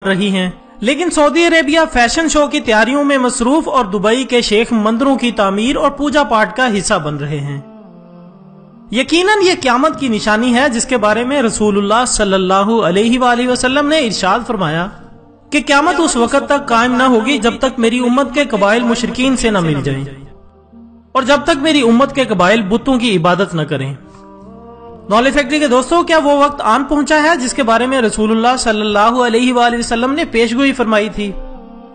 रही हैं, लेकिन सऊदी अरेबिया फैशन शो की तैयारियों में मसरूफ और दुबई के शेख मंदिरों की तामीर और पूजा पाठ का हिस्सा बन रहे हैं। यकीनन ये क़यामत की निशानी है जिसके बारे में रसूलुल्लाह सल्लल्लाहु अलैहि वसल्लम ने इरशाद फरमाया कि क़यामत उस वक्त तक कायम न होगी जब तक मेरी उम्मत के कबाइल मुशरिकीन से न मिल जाएं और जब तक मेरी उम्मत के कबाइल बुतों की इबादत न करें। नॉलेज फैक्ट्री के दोस्तों, क्या वो वक्त आन पहुंचा है जिसके बारे में रसूलुल्लाह सल्लल्लाहु अलैहि वसल्लम ने पेशगोई फरमाई थी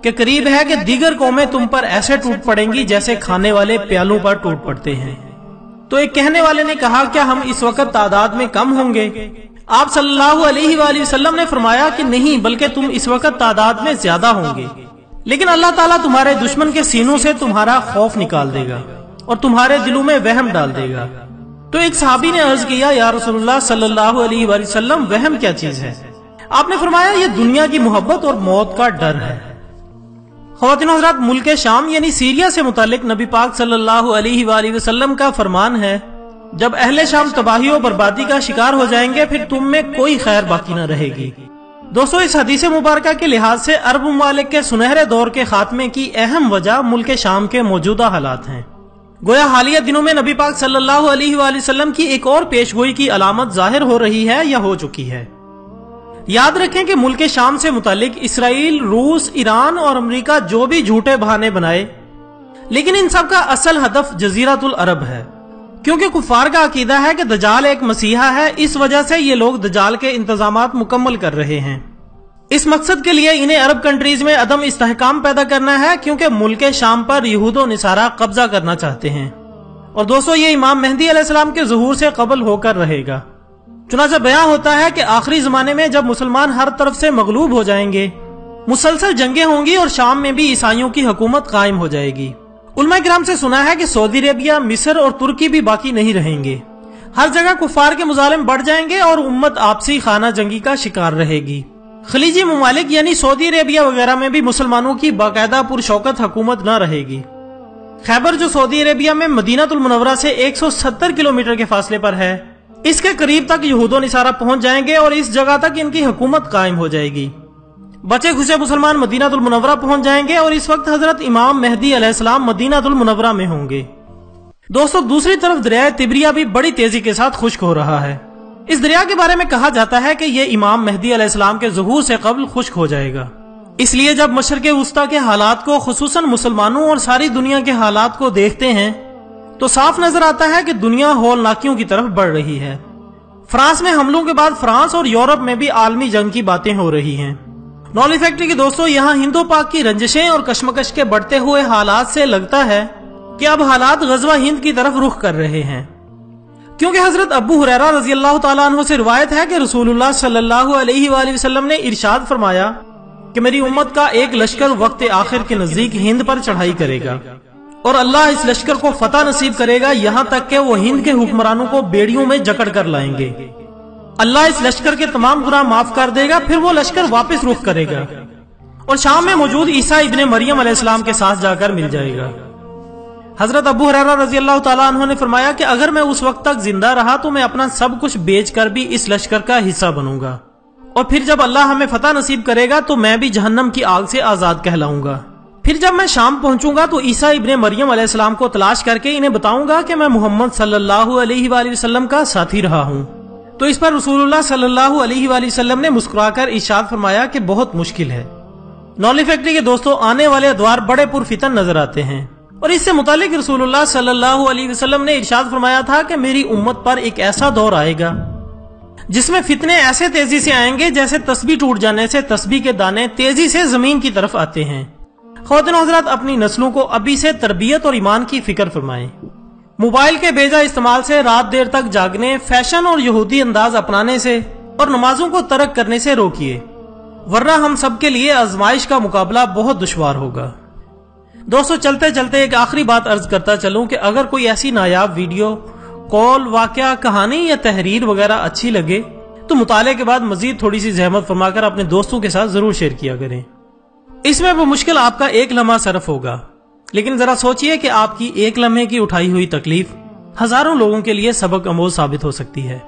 कि करीब है कि दीगर कौमें तुम पर ऐसे टूट पड़ेंगी जैसे खाने वाले प्यालों पर टूट पड़ते हैं। तो एक कहने वाले ने कहा, क्या हम इस वक्त तादाद में कम होंगे? आप सल्लल्लाहु अलैहि वसल्लम ने फरमाया कि नहीं, बल्कि तुम इस वक्त तादाद में ज्यादा होंगे, लेकिन अल्लाह ताला तुम्हारे दुश्मन के सीनों से तुम्हारा खौफ निकाल देगा और तुम्हारे दिलों में वहम डाल देगा। तो एक सहाबी ने अर्ज किया, या रसूलुल्लाह सल्लल्लाहु अलैहि वसल्लम, वहम क्या चीज है? आपने फरमाया, ये दुनिया की मोहब्बत और मौत का डर है। ख़वातीन हज़रात, मुल्क शाम यानी सीरिया से मुतालिक नबी पाक सल्लल्लाहु अलैहि वसल्लम का फरमान है, जब अहले शाम तबाही और बर्बादी का शिकार हो जाएंगे फिर तुम में कोई खैर बाकी न रहेगी। दोस्तों, इस हदीस मुबारका के लिहाज से अरब मुमालिक के सुनहरे दौर के खात्मे की अहम वजह मुल्क शाम के मौजूदा हालात हैं। गोया हालिया दिनों में नबी पाक सल्लल्लाहु अलैहि वसल्लम की एक और पेशगोई की अलामत जाहिर हो रही है या हो चुकी है। याद रखें कि मुल्क शाम से मुतालिक इसराइल, रूस, ईरान और अमेरिका जो भी झूठे बहाने बनाए, लेकिन इन सब का असल हदफ जजीरतुल अरब है, क्योंकि कुफार का अकीदा है कि दजाल एक मसीहा है। इस वजह से ये लोग दजाल के इंतजामात मुकम्मल कर रहे हैं। इस मकसद के लिए इन्हें अरब कंट्रीज में अदम इस्तेहकाम पैदा करना है, क्योंकि मुल्क शाम पर यहूदो निसारा कब्जा करना चाहते हैं। और दोस्तों, ये इमाम मेहदी अलैहिस्सलाम के ज़ुहूर से कबल होकर रहेगा। चुनांचे बयां होता है कि आखिरी जमाने में जब मुसलमान हर तरफ से मगलूब हो जाएंगे, मुसलसल जंगें होंगी और शाम में भी ईसाइयों की हुकूमत कायम हो जाएगी। उलमा किराम से सुना है कि सऊदी अरेबिया, मिस्र और तुर्की भी बाकी नहीं रहेंगे। हर जगह कुफार के मुजालिम बढ़ जाएंगे और उम्मत आपसी खाना जंगी का शिकार रहेगी। खलीजी मुमालिक यानी सऊदी अरेबिया वगैरह में भी मुसलमानों की बाकायदा पुरशौकत हुकूमत न रहेगी। खैबर, जो सऊदी अरेबिया में मदीनातुल मुनव्वरा से 170 किलोमीटर के फासले पर है, इसके करीब तक यहूदो निसारा पहुंच जाएंगे और इस जगह तक इनकी हुकूमत कायम हो जाएगी। बचे खुचे मुसलमान मदीनातुल मुनव्वरा पहुंच जाएंगे और इस वक्त हजरत इमाम मेहदी अलैहिस्सलाम मदीनातुल मुनव्वरा में होंगे। दोस्तों, दूसरी तरफ दरिया तिब्रिया भी बड़ी तेजी के साथ खुश्क हो रहा है। इस दरिया के बारे में कहा जाता है कि यह इमाम मेहदी अलैहिस्सलाम के ज़ुहूर से कबल खुश्क हो जाएगा। इसलिए जब मशरिक़े वुस्ता के हालात को, खुसूसन मुसलमानों और सारी दुनिया के हालात को देखते हैं तो साफ नजर आता है कि दुनिया हौलनाकियों की तरफ बढ़ रही है। फ्रांस में हमलों के बाद फ्रांस और यूरोप में भी आलमी जंग की बातें हो रही हैं। नॉलेज फैक्ट्री के दोस्तों, यहाँ हिंदो पाक की रंजिशें और कशमकश के बढ़ते हुए हालात से लगता है कि अब हालात गजवा हिंद की तरफ रुख कर रहे हैं, क्योंकि हजरत अबू हुरैरा रज़ियल्लाहु ताला अन्हु से रिवायत है कि रसूलुल्लाह सल्लल्लाहु अलैहि वसल्लम ने इरशाद फरमाया कि मेरी उम्मत का एक लश्कर वक्त आखिर के नजदीक हिंद पर चढ़ाई करेगा और अल्लाह इस लश्कर को फतह नसीब करेगा, यहाँ तक कि वो हिंद के हुक्मरानों को बेड़ियों में जकड़ कर लाएंगे। अल्लाह इस लश्कर के तमाम गुनाह माफ कर देगा, फिर वो लश्कर वापस रुख करेगा और शाम में मौजूद ईसा इब्ने मरियम अलैहिस्सलाम के साथ जाकर मिल जाएगा। हजरत अबू हुरैरा रज़ियल्लाहु ताला अन्हु ने फरमाया कि अगर मैं उस वक्त तक जिंदा रहा तो मैं अपना सब कुछ बेचकर भी इस लश्कर का हिस्सा बनूंगा, और फिर जब अल्लाह हमें फतह नसीब करेगा तो मैं भी जहन्नम की आग से आजाद कहलाऊंगा। फिर जब मैं शाम पहुंचूंगा तो ईसा इब्ने मरियम अलैहिस्सलाम को तलाश करके इन्हें बताऊंगा कि मैं मोहम्मद सल्लल्लाहु अलैहि वसल्लम का साथी रहा हूं। तो इस पर रसूलुल्लाह सल्लल्लाहु अलैहि वसल्लम ने मुस्कुराकर इरशाद फरमाया कि बहुत मुश्किल है। नॉलेज फैक्ट्री के दोस्तों, आने वाले अदवार बड़े पुरफितन नजर आते हैं और इससे मुतालिक रसूलुल्लाह सल्लल्लाहु अलैहि वसल्लम ने इरशाद फरमाया था कि मेरी उम्मत पर एक ऐसा दौर आएगा जिसमें फितने ऐसे तेजी से आएंगे जैसे तस्बीह टूट जाने से तस्बीह के दाने तेजी से जमीन की तरफ आते हैं। ख़वातीन हज़रात, अपनी नस्लों को अभी से तरबियत और ईमान की फिक्र फरमाएं। मोबाइल के बेजा इस्तेमाल से, रात देर तक जागने, फैशन और यहूदी अंदाज अपनाने से और नमाजों को तर्क करने से रोकिए, वरना हम सब के लिए आजमाइश का मुकाबला बहुत दुश्वार होगा। दोस्तों, चलते चलते एक आखिरी बात अर्ज करता चलूं कि अगर कोई ऐसी नायाब वीडियो, कॉल, वाकया, कहानी या तहरीर वगैरह अच्छी लगे तो मुताले के बाद मजीद थोड़ी सी जहमत फरमाकर अपने दोस्तों के साथ जरूर शेयर किया करें। इसमें वो मुश्किल आपका एक लम्हा सरफ होगा, लेकिन जरा सोचिए कि आपकी एक लम्हे की उठाई हुई तकलीफ हजारों लोगों के लिए सबक आमोज साबित हो सकती है।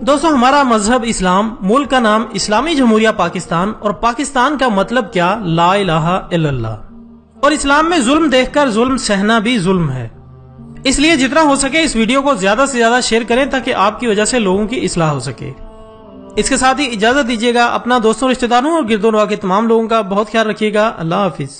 दोस्तों हमारा मजहब इस्लाम, मुल्क का नाम इस्लामी जमहूरिया पाकिस्तान और पाकिस्तान का मतलब क्या ला इलाहा इल्लल्लाह। और इस्लाम में जुल्म देखकर जुल्म सहना भी जुल्म है। इसलिए जितना हो सके इस वीडियो को ज्यादा से ज्यादा शेयर करें ताकि आपकी वजह से लोगों की इस्लाह हो सके। इसके साथ ही इजाजत दीजिएगा। अपना दोस्तों, रिश्तेदारों और गिरदोनवा के तमाम लोगों का बहुत ख्याल रखिएगा। अल्लाह हाफिज।